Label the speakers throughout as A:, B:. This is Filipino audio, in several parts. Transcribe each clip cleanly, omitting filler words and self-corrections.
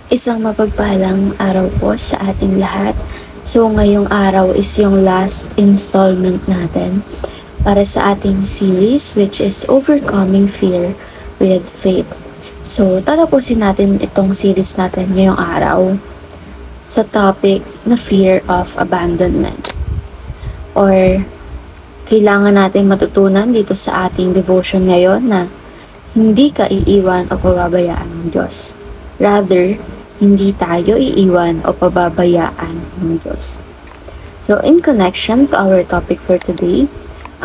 A: Isang mapagpalang araw po sa ating lahat. So ngayong araw is yung last installment natin para sa ating series which is Overcoming Fear with Faith. So tatapusin natin itong series natin ngayong araw sa topic na fear of abandonment. Or kailangan natin matutunan dito sa ating devotion ngayon na hindi ka iiwan o pababayaan ng Diyos. Rather, hindi tayo iiwan o pababayaan ng Diyos. So, in connection to our topic for today,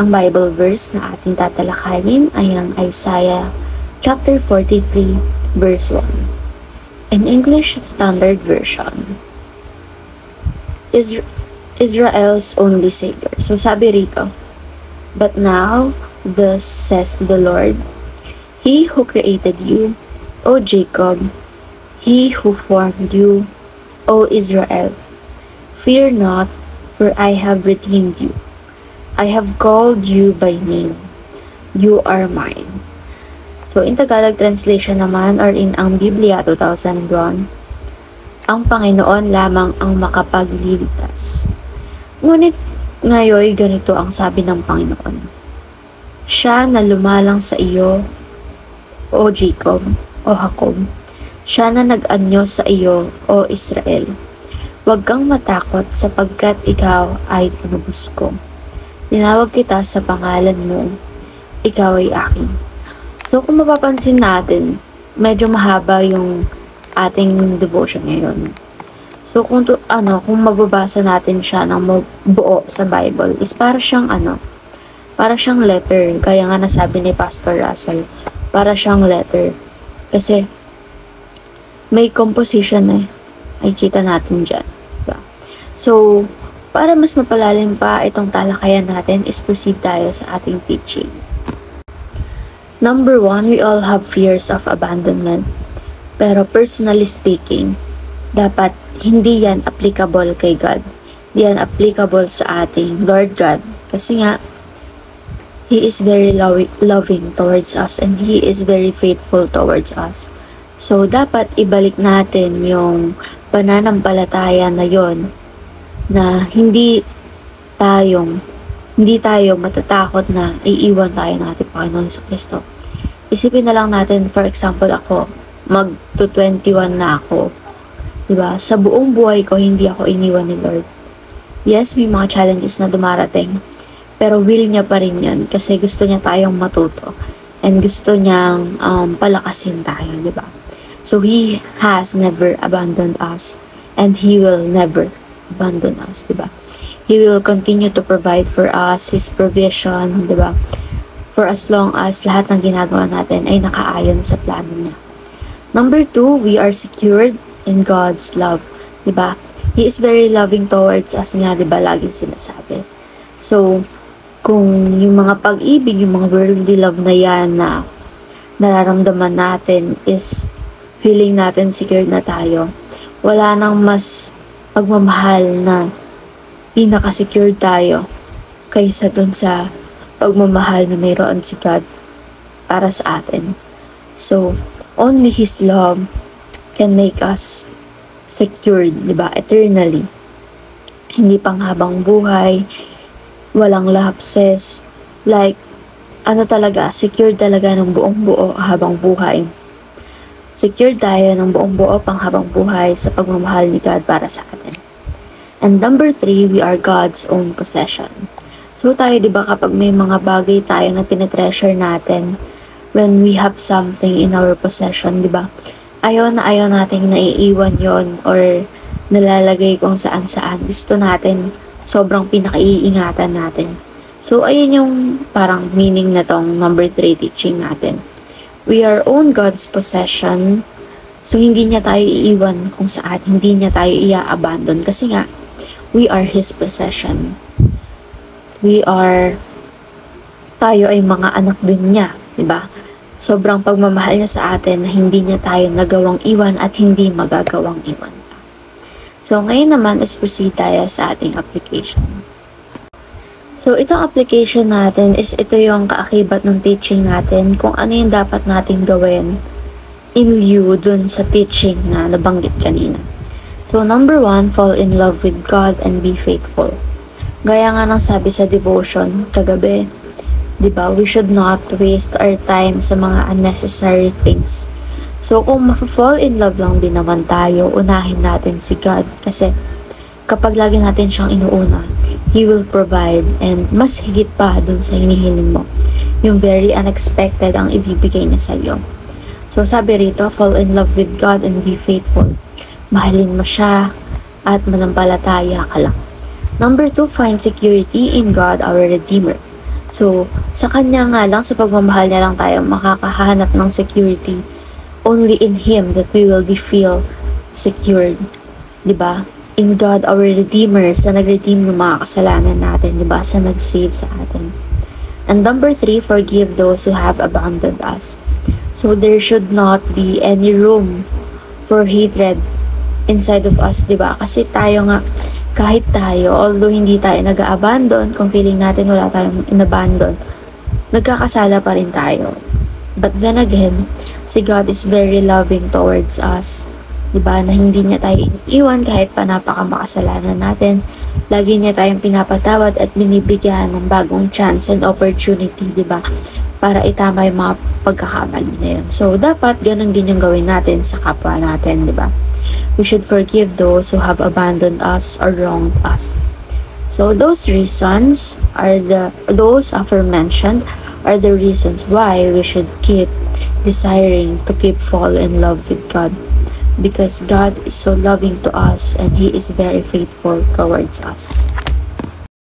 A: ang Bible verse na ating tatalakayin ay ang Isaiah chapter 43, verse 1. In English Standard Version, Israel's only Savior. So, sabi rito, "But now, thus says the Lord, He who created you, O Jacob, He who formed you, O Israel. Fear not, for I have redeemed you. I have called you by name. You are mine." So, in Tagalog translation naman, or in ang Biblia 2001, ang Panginoon lamang ang makapagliligtas. Ngunit ngayon, ganito ang sabi ng Panginoon. Siya na lumalang sa iyo, O Jacob, o Jacob. Siya na nag-anyo sa iyo, O Israel. Huwag kang matakot sapagkat ikaw ay tinubos ko. Tinawag kita sa pangalan mo, ikaw ay akin. So kung mapapansin natin, medyo mahaba yung ating devotion ngayon. So kung mababasa natin siya ng buo sa Bible, is para siyang letter, gaya nga nasabi ni Pastor Russell, para siyang letter. Kasi may composition ay kita natin dyan. Diba? So, para mas mapalalim pa itong talakayan natin, is proceed tayo sa ating teaching. Number 1, we all have fears of abandonment. Pero personally speaking, dapat hindi yan applicable kay God. Hindi yan applicable sa ating Lord God. Kasi nga, He is very loving towards us and He is very faithful towards us. So, dapat ibalik natin yung pananampalataya na yon na hindi tayo matatakot na iiwan tayo ng ating Panginoon sa Kristo. Isipin na lang natin, for example ako, mag-21 na ako. Diba? Sa buong buhay ko, hindi ako iniwan ni Lord. Yes, may mga challenges na dumarating, pero will niya pa rin yan kasi gusto niya tayong matuto and gusto niyang palakasin tayo, diba? So, He has never abandoned us and He will never abandon us, diba? He will continue to provide for us His provision, diba? For as long as lahat ng ginagawa natin ay nakaayon sa plano niya. Number 2, we are secured in God's love, diba? He is very loving towards us nga, diba? Laging sinasabi. So, kung yung mga pag-ibig, yung mga worldly love na yan na nararamdaman natin is feeling natin secured na tayo. Wala nang mas pagmamahal na pinaka-secured tayo kaysa dun sa pagmamahal na mayroon si God para sa atin. So, only His love can make us secured, diba? Eternally. Hindi pang habang buhay, walang lapses, like, secured talaga ng buong buo habang buhay. Secure tayo ng buong buo pang habang buhay sa pagmamahal ni God para sa atin. And number 3, we are God's own possession. So tayo, diba, kapag may mga bagay tayo na tinetreasure natin, when we have something in our possession, diba, ayaw nating naiiwan yon or nalalagay kung saan-saan. Gusto natin, sobrang pinakaiingatan natin. So, ayun yung parang meaning na tong number 3 teaching natin. We are own God's possession. So, hindi niya tayo iiwan kung saan. Hindi niya tayo i-abandon. Kasi nga, we are His possession. Tayo ay mga anak din niya. Diba? Sobrang pagmamahal niya sa atin na hindi niya tayo nagawang iwan at hindi magagawang iwan. So, ngayon naman is proceed tayo sa ating application. So, itong application natin is ito yung kaakibat ng teaching natin kung ano yung dapat natin gawin in lieu dun sa teaching na nabanggit kanina. So, number 1, fall in love with God and be faithful. Gaya nga ng sabi sa devotion kagabi, diba? We should not waste our time sa mga unnecessary things. So, kung ma-fall in love lang din naman tayo, unahin natin si God. Kasi, kapag lagi natin siyang inuuna, He will provide and mas higit pa dun sa hinihiling mo. Yung very unexpected ang ibibigay niya sa iyo. So, sabi rito, fall in love with God and be faithful. Mahalin mo siya at manampalataya ka lang. Number 2, find security in God, our Redeemer. So, sa Kanya nga lang, sa pagmamahal niya lang tayo makakahanap ng security. Only in Him that we will be feel secured. Diba? In God, our Redeemer, sa nag-redeem ng mga kasalanan natin, diba? Sa nag-save sa atin. And number 3, forgive those who have abandoned us. So, there should not be any room for hatred inside of us, diba? Kasi tayo nga, kahit tayo, although hindi tayo nag-abandon, kung feeling natin wala tayong inabandon, nagkakasala pa rin tayo. But then again, si God is very loving towards us. Diba? Na hindi niya tayo iniiwan kahit pa napakamakasalanan natin. Lagi niya tayong pinapatawad at binibigyan ng bagong chance and opportunity, diba? Para itama yung mga pagkakamali na yun. So, dapat ganun din yung gawin natin sa kapwa natin, diba? We should forgive those who have abandoned us or wronged us. So, those reasons are those aforementioned are the reasons why we should keep desiring to fall in love with God. Because God is so loving to us and He is very faithful towards us.